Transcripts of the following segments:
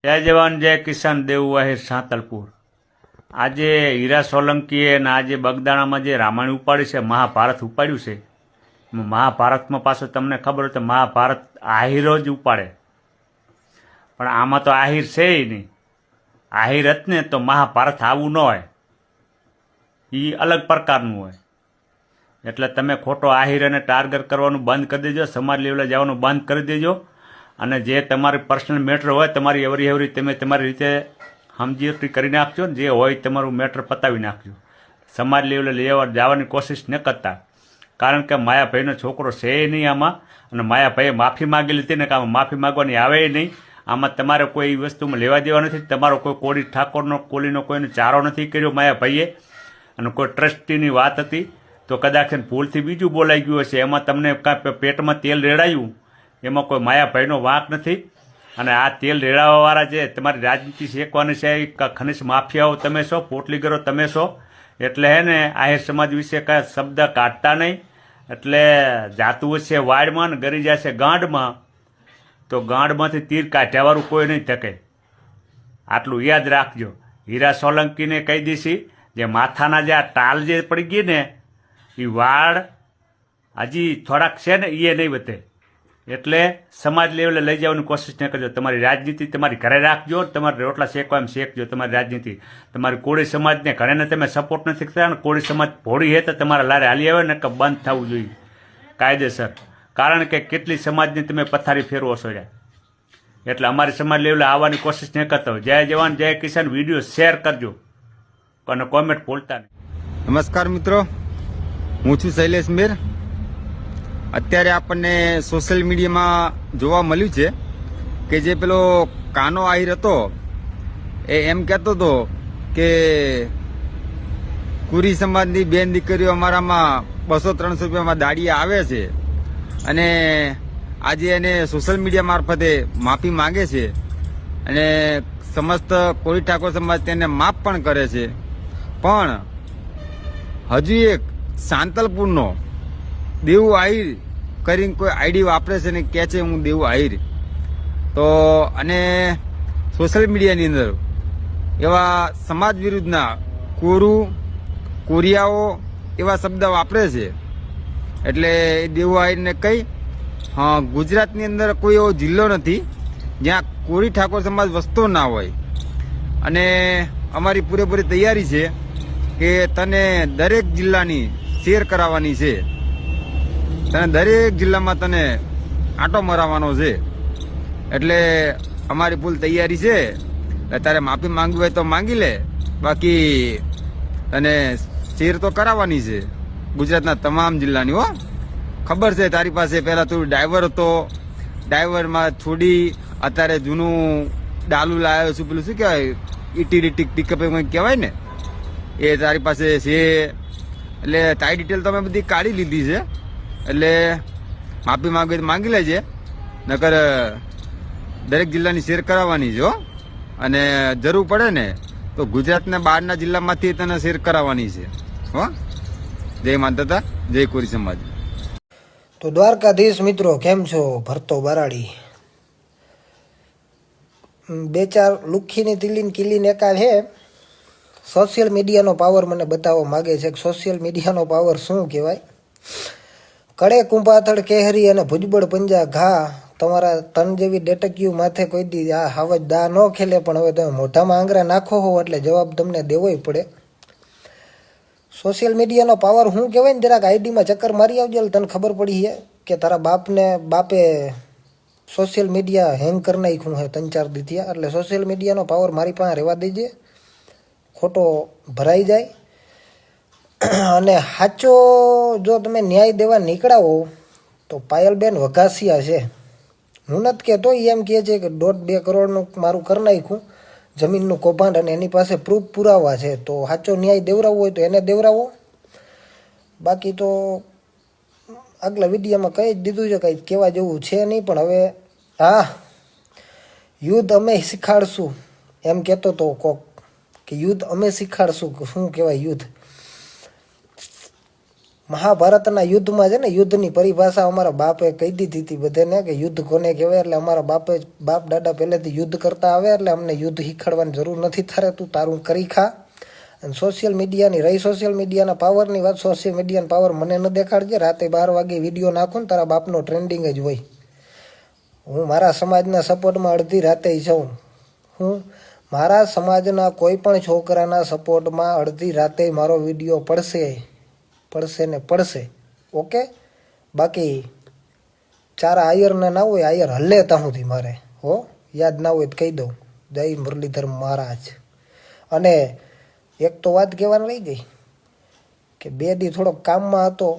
જય જવાન જય કિસાન દેવું આહિર સાંતલપુર। આજે હીરા સોલંકીએ અને આજે બગદાણામાં જે રામાયણ ઉપાડી છે, મહાભારત ઉપાડ્યું છે, મહાભારતમાં પાછું તમને ખબર હોય તો મહાભારત આહિરો જ ઉપાડે, પણ આમાં તો આહિર છે નહીં। આહિર જ ને તો મહાભારત આવું ન હોય, એ અલગ પ્રકારનું હોય। એટલે તમે ખોટો આહિરને ટાર્ગેટ કરવાનું બંધ કરી દેજો, સમાજ લેવલે જવાનું બંધ કરી દેજો, અને જે તમારી પર્સનલ મેટર હોય તમારી એવરી તમે તમારી રીતે સમજી કરી નાખજો, જે હોય તમારું મેટર પતાવી નાખજો। સમાજ લેવલે લેવા જવાની કોશિશ ન કરતા, કારણ કે માયાભાઈનો છોકરો છે નહીં આમાં, અને માયાભાઈએ માફી માગી લીધી ને કે આમાં માફી માગવાની આવે નહીં। આમાં તમારે કોઈ એ વસ્તુમાં લેવા દેવા નથી, તમારો કોઈ કોળી ઠાકોરનો કોલીનો કોઈનો ચારો નથી કર્યો માયાભાઈએ, અને કોઈ ટ્રસ્ટીની વાત હતી તો કદાચ ભૂલથી બીજું બોલાઈ ગયું હશે, એમાં તમને કાંઈ પેટમાં તેલ રેડાયું, એમાં કોઈ માયાભાઈનો વાંક નથી। અને આ તેલ રેડાવવાવાળા જે તમારી રાજનીતિ શેકવાની છે, ખનિજ માફિયાઓ તમે છો, પોટલીગરો તમે છો, એટલે હે ને આહિર સમાજ વિશે કાંઈ શબ્દ કાઢતા નહીં। એટલે જાતું હશે વાડમાં ને ગરી જશે ગાંડમાં, તો ગાંડમાંથી તીર કાઢ્યાવાળું કોઈ નહીં થકે, આટલું યાદ રાખજો। હીરા સોલંકીને કહી દઈશી, જે માથાના જે આ ટાલ જે પડી ગઈ ને, એ વાળ હજી થોડાક છે ને એ નહીં વધે, એટલે સમાજ લેવલે લઈ જવાની કોશિશ ન કરજો। તમારી રાજનીતિ તમારી ઘરે રાખજો, તમારે રોટલા શેકવા એમ શેકજો તમારી રાજનીતિ। તમારી કોળી સમાજને ઘરેને તમે સપોર્ટ નથી કરતા, અને કોળી સમાજ ભોળી હે તો તમારા લારે હાલી આવે ને કે બંધ થવું જોઈએ કાયદેસર, કારણ કે કેટલી સમાજની તમે પથારી ફેરવો છો યાર। એટલે અમારી સમાજ લેવલે આવવાની કોશિશ ન કરતા હોય। જય જવાન જય કિસાન, વિડીયો શેર કરજો અને કોમેન્ટ ભૂલતા નહીં। નમસ્કાર મિત્રો, હું છું શૈલેષ મેર। અત્યારે આપણને સોશિયલ મીડિયામાં જોવા મળ્યું છે કે જે પેલો કાનો આહિર હતો એ એમ કહેતો હતો કે કુરી સમાજની બેન દીકરીઓ અમારામાં 200-300 રૂપિયામાં દાડિયા આવે છે, અને આજે એને સોશિયલ મીડિયા મારફતે માફી માંગે છે, અને સમસ્ત કોળી ઠાકોર સમાજ તેને માફ પણ કરે છે। પણ હજુ એક સાંતલપુરનો દેવું આહિર કરીને કોઈ આઈડી વાપરે છે ને કહે છે હું દેવું આહિર, તો અને સોશિયલ મીડિયાની અંદર એવા સમાજ વિરુદ્ધના કોરું કોરિયાઓ એવા શબ્દ વાપરે છે। એટલે એ દેવું આહિરને કહી, હા, ગુજરાતની અંદર કોઈ એવો જિલ્લો નથી જ્યાં કોળી ઠાકોર સમાજ વસતો ના હોય, અને અમારી પૂરેપૂરી તૈયારી છે કે તને દરેક જિલ્લાની શેર કરાવવાની છે, તને દરેક જિલ્લામાં તને આંટો મરાવવાનો છે। એટલે અમારી ફૂલ તૈયારી છે, તારે માફી માંગવી હોય તો માંગી લે, બાકી તને શેર તો કરાવવાની છે ગુજરાતના તમામ જિલ્લાની। હો, ખબર છે તારી પાસે પહેલાં તું ડ્રાઈવર હતો, ડ્રાઈવરમાં છોડી અત્યારે જૂનું ડાલુ લાવ્યો છું, પેલું શું કહેવાય ઈટીડી પિકઅપ કંઈક કહેવાય ને, એ તારી પાસે છે। એટલે તારી ડિટેલ તો અમે બધી કાઢી લીધી છે, એટલે માફી માંગવી તો માંગી લેજે, નકર દરેક જિલ્લાની શેર કરાવવાની છે। અને જરૂર પડે ને તો ગુજરાતના બહારના જિલ્લામાંથી તને શેર કરાવવાની છે। હો, જય માતા, જય કોરી સમાજ। તો દ્વારકાધીશ મિત્રો, કેમ છો? ભરતો બરાડી 2-4 લુખ્ખીની તીલીન કિલીન એકા છે। સોશિયલ મીડિયાનો પાવર મને બતાવવા માગે છે કે સોશિયલ મીડિયાનો પાવર શું કહેવાય। કડે કુંભાથડ કેહરી અને ભુજબળ પંજા ઘા, તમારા તન જેવી ડેટક્યુ માથે કોઈ દી આ હાવજ દા ન ખેલે, પણ હવે તમે મોઢામાં આંગળા નાખો હો એટલે જવાબ તમને દેવોય પડે। સોશિયલ મીડિયાનો પાવર શું કહેવાય ને, જરાક આઈડીમાં ચક્કર મારી આવજો એટલે તને ખબર પડી છે કે તારા બાપે સોશિયલ મીડિયા હેંગ કરી નાખ્યું છે 3-4 દી થયા। એટલે સોશિયલ મીડિયાનો પાવર મારી પાસે રહેવા દેજે, ખોટો ભરાઈ જાય। અને સાચો જો તમે ન્યાય દેવા નીકળાવો તો પાયલબેન વઘાસિયા છે, હું નથી કહેતો, એમ કહે છે કે 1.5-2 કરોડનું મારું કરી નાખ્યું જમીનનું કૌભાંડ, અને એની પાસે પ્રૂફ પુરાવા છે, તો સાચો ન્યાય દેવરાવવો હોય તો એને દેવરાવો। બાકી તો આગલા વિડીયોમાં કહી જ દીધું છે, કંઈ કહેવા જેવું છે નહીં। પણ હવે હા, યુદ્ધ અમે શીખાડશું એમ કહેતો તો કોક, કે યુદ્ધ અમે શીખાડશું, શું કહેવાય યુદ્ધ, મહાભારતના યુદ્ધમાં છે ને યુદ્ધની પરિભાષા અમારા બાપે કહી દીધી હતી બધાને કે યુદ્ધ કોને કહેવાય. એટલે અમારા બાપ દાદા પહેલેથી યુદ્ધ કરતા આવે એટલે અમને યુદ્ધ શીખવાડવાની જરૂર નથી થારે. તું તારું કરી ખા. અને સોશિયલ મીડિયાની રહી સોશિયલ મીડિયાના પાવરની વાત, સોશિયલ મીડિયાનો પાવર મને ન દેખાડજે. રાતે 12 વાગે વિડીયો નાખું ને તારા બાપનો ટ્રેન્ડિંગ જ હોય. હું મારા સમાજના સપોર્ટમાં અડધી રાતે જાઉં. હું મારા સમાજના કોઈ પણ છોકરાના સપોર્ટમાં અડધી રાતે મારો વિડીયો પડશે ને પડશે. ઓકે, બાકી ચારા આયરના ના હોય, આયર હલ્લે ત્યાં સુધી મારે યાદ ના હોય તો કહી દઉં. જય મુરલીધર મહારાજ. અને એક તો વાત કહેવાની રહી ગઈ કે 2 દી થોડોક કામમાં હતો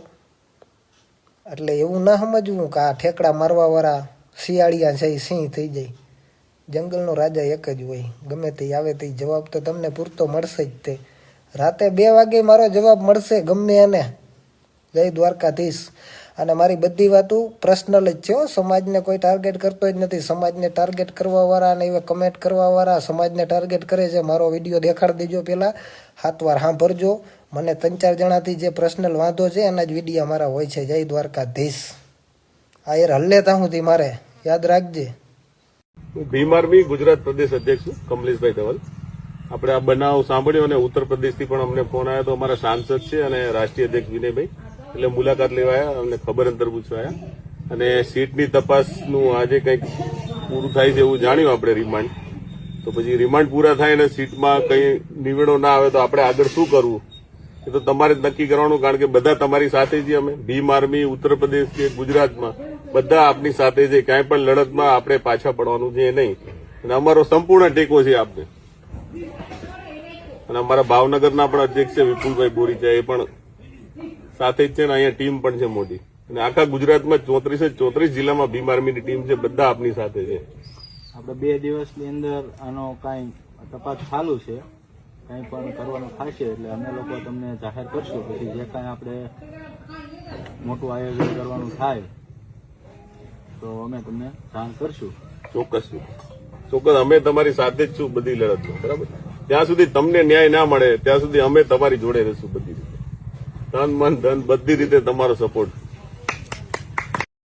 એટલે એવું ના સમજવું કે આ ઠેકડા મારવાવાળા શિયાળિયા છે એ સિંહ થઈ જાય. જંગલનો રાજા એક જ હોય, ગમે તે આવે તે જવાબ તો તમને પૂરતો મળશે જ. તે રાતે 2 વાગે મારો જવાબ મળશે ગમે એને. જય દ્વારકાધીશ. અને મારી બધી વાતો પર્સનલ જ છે. સમાજને કોઈ ટાર્ગેટ કરતો જ નથી. સમાજને ટાર્ગેટ કરવાવાળા અને એવા કમેન્ટ કરવાવાળા સમાજને ટાર્ગેટ કરે છે. મારો વિડીયો દેખાડી દેજો, પહેલાં 7 વાર સાંભળજો. મને 3-4 જણાથી જે પર્સનલ વાંધો છે એના જ વિડીયો મારા હોય છે. જય દ્વારકાધીશ. આ યાર હલ્લે ત્યાં સુધી મારે યાદ રાખજે. હું ભીમ આર્મી ગુજરાત પ્રદેશ અધ્યક્ષ છું, કમલેશભાઈ ધવલ. આપણે આ બનાવ સાંભળ્યો અને ઉત્તર પ્રદેશથી પણ અમને ફોન આવ્યો. તો અમારા સાંસદ છે અને રાષ્ટ્રીય અધ્યક્ષ વિનયભાઈ, એટલે મુલાકાત લેવા આવ્યા, અમને ખબર અંતર પૂછવા આવ્યા. અને સીટની તપાસનું આજે કંઈક પૂરું થાય છે એવું જાણ્યું આપણે રિમાન્ડ. તો પછી રિમાન્ડ પૂરા થાય અને સીટમાં કંઈ નિવેડો ના આવે તો આપણે આગળ શું કરવું એ તો તમારે જ નક્કી કરવાનું. કારણ કે બધા તમારી સાથે છીએ. અમે ભીમ આર્મી ઉત્તર પ્રદેશ કે ગુજરાતમાં બધા આપની સાથે છે. ક્યાંય પણ લડતમાં આપણે પાછા પડવાનું છે નહીં. અને અમારો સંપૂર્ણ ટેકો છે આપને. અને અમારા ભાવનગરના પણ અધ્યક્ષ છે વિપુલભાઈ બોરીચા, એ પણ સાથે જ છે ને અહીંયા ટીમ પણ છે મોટી. અને આખા ગુજરાતમાં 34 જિલ્લામાં ભીમ આર્મીની ટીમ છે, બધા આપની સાથે છે. આપણે 2 દિવસની અંદર આનો કાંઈ તપાસ ચાલુ છે. કંઈ પણ કરવાનું થશે એટલે અમે લોકો તમને જાહેર કરશું. પછી જે કાંઈ આપણે મોટું આયોજન કરવાનું થાય તો અમે તમને જાણ કરશું. ચોક્કસ અમે તમારી સાથે જ છું બધી લડતમાં, બરાબર. ત્યાં સુધી તમને ન્યાય ના મળે ત્યાં સુધી અમે તમારી જોડે રહીશું બધી રીતે. તન મન ધન બધી રીતે તમારો સપોર્ટ